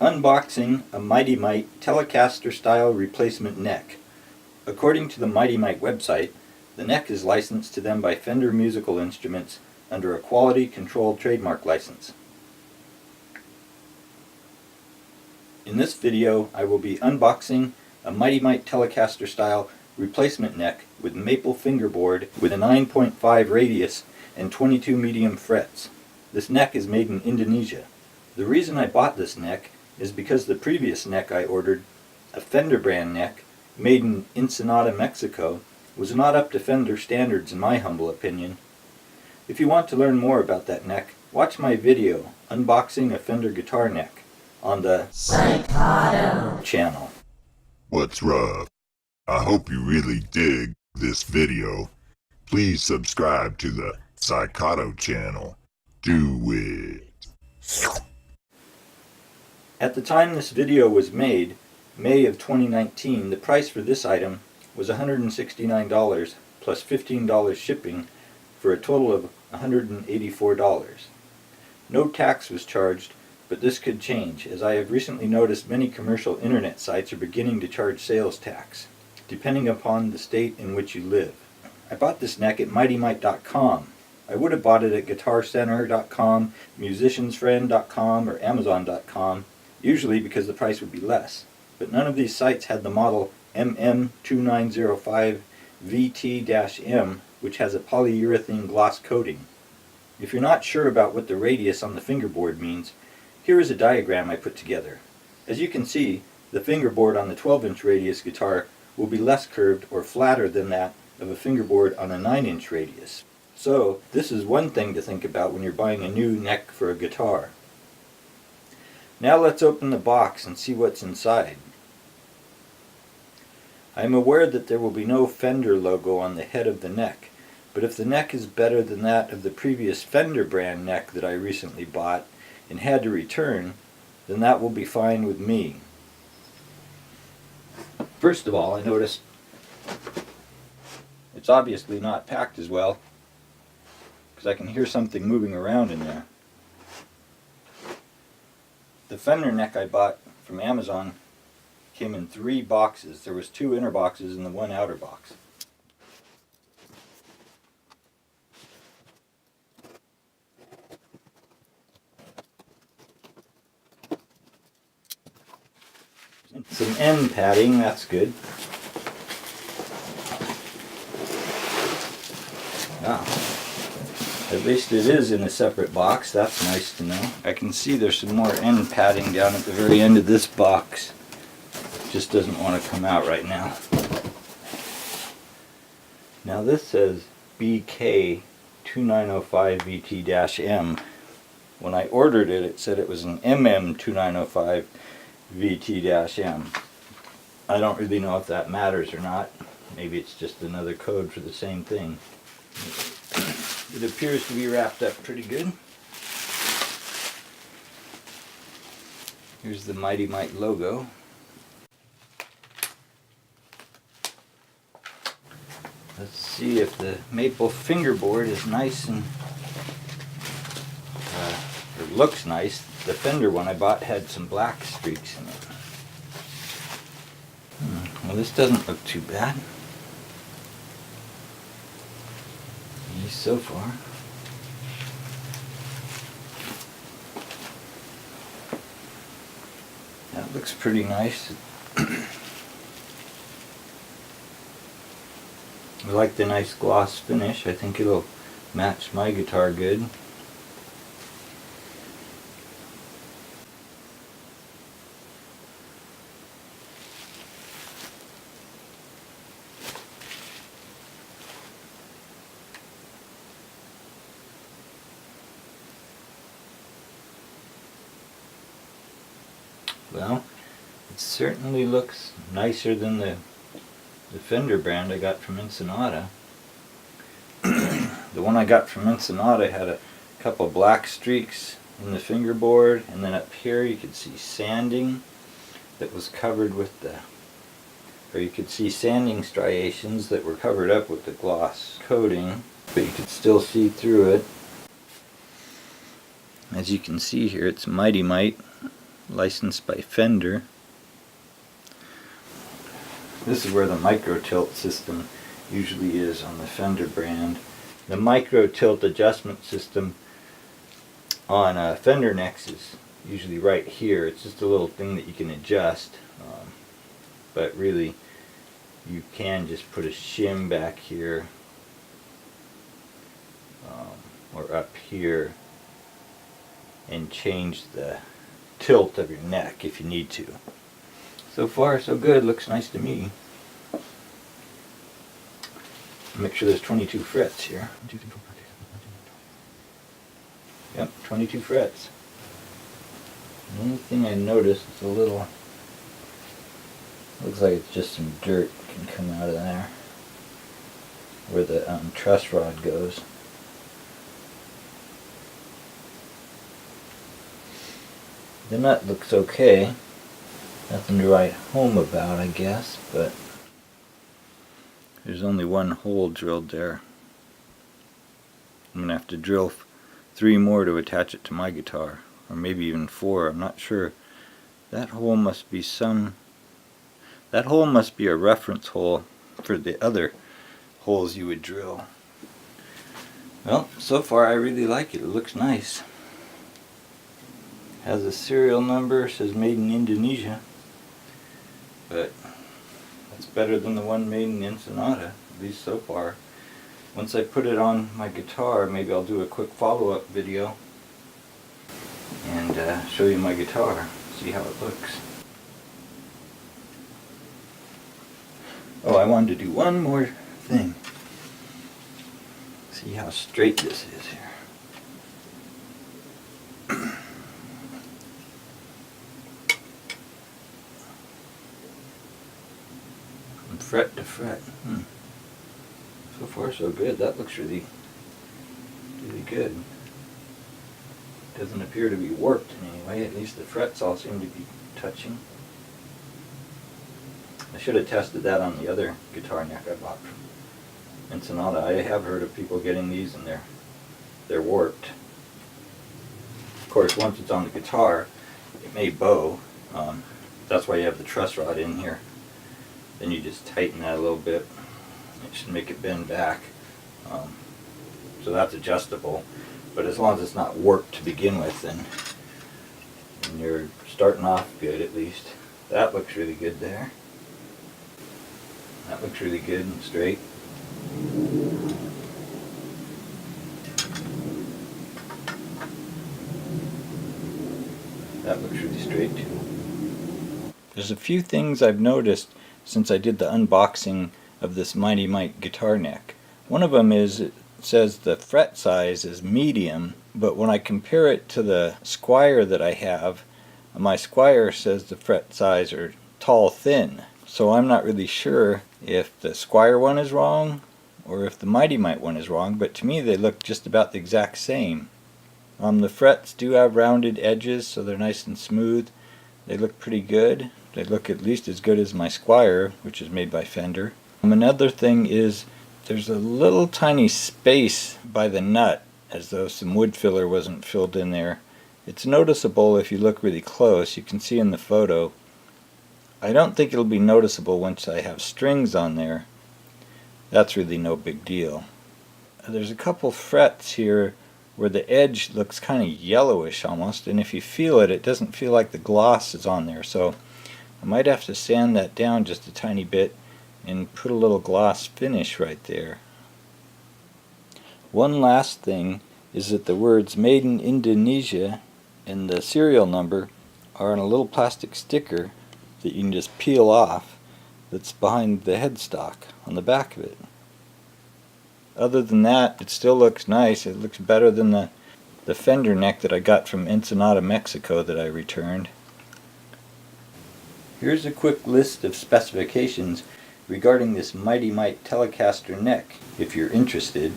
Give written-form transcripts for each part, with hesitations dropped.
Unboxing a Mighty-Mite Telecaster style replacement neck. According to the Mighty-Mite website, the neck is licensed to them by Fender Musical Instruments under a quality controlled trademark license. In this video, I will be unboxing a Mighty-Mite Telecaster style replacement neck with maple fingerboard with a 9.5 radius and 22 medium frets. This neck is made in Indonesia. The reason I bought this neck is because the previous neck I ordered, a Fender brand neck made in Ensenada, Mexico, was not up to Fender standards in my humble opinion. If you want to learn more about that neck, watch my video unboxing a Fender guitar neck on the Psychoto channel. What's rough? I hope you really dig this video. Please subscribe to the Psychoto channel. Do it. At the time this video was made, May of 2019, the price for this item was $169 plus $15 shipping for a total of $184. No tax was charged, but this could change, as I have recently noticed many commercial internet sites are beginning to charge sales tax, depending upon the state in which you live. I bought this neck at Mighty-Mite.com. I would have bought it at GuitarCenter.com, MusiciansFriend.com, or Amazon.com, usually because the price would be less. But none of these sites had the model MM2905 VT-M, which has a polyurethane gloss coating. If you're not sure about what the radius on the fingerboard means, here is a diagram I put together. As you can see, the fingerboard on the 12-inch radius guitar will be less curved or flatter than that of a fingerboard on a 9-inch radius. So, this is one thing to think about when you're buying a new neck for a guitar. Now let's open the box and see what's inside. I am aware that there will be no Fender logo on the head of the neck, but if the neck is better than that of the previous Fender brand neck that I recently bought and had to return, then that will be fine with me. First of all, I noticed it's obviously not packed as well, because I can hear something moving around in there. The Fender neck I bought from Amazon came in 3 boxes. There was 2 inner boxes and the 1 outer box. Some end padding, that's good. At least it is in a separate box, that's nice to know. I can see there's some more end padding down at the very end of this box. It just doesn't want to come out right now. Now this says BK2905 VT-M. When I ordered it, it said it was an MM2905 VT-M. I don't really know if that matters or not. Maybe it's just another code for the same thing. It appears to be wrapped up pretty good. Here's the Mighty-Mite logo. Let's see if the maple fingerboard is nice and or looks nice. The Fender one I bought had some black streaks in it. Well, this doesn't look too bad. At least so far. That looks pretty nice. I like the nice gloss finish. I think it'll match my guitar good. Well, it certainly looks nicer than the Fender brand I got from Ensenada. The one I got from Ensenada had a couple black streaks in the fingerboard, and then up here you could see sanding that was covered with you could see sanding striations that were covered up with the gloss coating, but you could still see through it. As you can see here, it's Mighty-Mite. licensed by Fender. This is where the micro tilt system usually is on the Fender brand. The micro tilt adjustment system on Fender necks is usually right here. It's just a little thing that you can adjust, but really you can just put a shim back here or up here and change the tilt of your neck if you need to. So far so good, looks nice to me. Make sure there's 22 frets here. Yep, 22 frets. The only thing I noticed is a little, looks like it's just some dirt can come out of there where the truss rod goes. The nut looks okay. Nothing to write home about, I guess, but there's only one hole drilled there. I'm going to have to drill 3 more to attach it to my guitar, or maybe even 4, I'm not sure. That hole must be a reference hole for the other holes you would drill. Well, so far I really like it. It looks nice. Has a serial number, says made in Indonesia, but that's better than the one made in Ensenada, at least so far. Once I put it on my guitar, maybe I'll do a quick follow-up video and show you my guitar, see how it looks. Oh, I wanted to do one more thing. See how straight this is here. From fret to fret. So far so good. That looks really good. Doesn't appear to be warped in any way. At least the frets all seem to be touching. I should have tested that on the other guitar neck I bought from Ensenada. I have heard of people getting these and they're warped. Of course, once it's on the guitar, it may bow. That's why you have the truss rod in here. Then you just tighten that a little bit. It should make it bend back. So that's adjustable. But as long as it's not warped to begin with, then you're starting off good at least. That looks really good there. That looks really good and straight. That looks really straight too. There's a few things I've noticed since I did the unboxing of this Mighty-Mite guitar neck. One of them is it says the fret size is medium, but when I compare it to the Squier that I have, my Squier says the fret size are tall thin. So I'm not really sure if the Squier one is wrong or if the Mighty-Mite one is wrong, but to me they look just about the exact same. The frets do have rounded edges, so they're nice and smooth. They look pretty good. They look at least as good as my Squier, which is made by Fender. Another thing is there's a little tiny space by the nut, as though some wood filler wasn't filled in there. It's noticeable if you look really close. You can see in the photo. I don't think it'll be noticeable once I have strings on there. That's really no big deal. There's a couple frets here where the edge looks kind of yellowish almost, and if you feel it, it doesn't feel like the gloss is on there. So I might have to sand that down just a tiny bit and put a little gloss finish right there. One last thing is that the words made in Indonesia and the serial number are on a little plastic sticker that you can just peel off that's behind the headstock on the back of it. Other than that, it still looks nice. It looks better than the Fender neck that I got from Ensenada, Mexico that I returned. Here's a quick list of specifications regarding this Mighty-Mite Telecaster neck, if you're interested.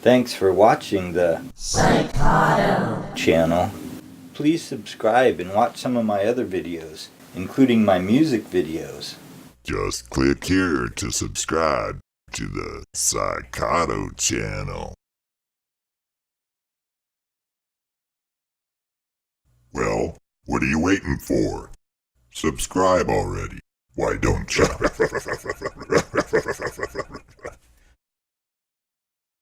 Thanks for watching the Psychoto channel. Please subscribe and watch some of my other videos, including my music videos. Just click here to subscribe to the Psychoto channel. Well, what are you waiting for? Subscribe already. Why don't you?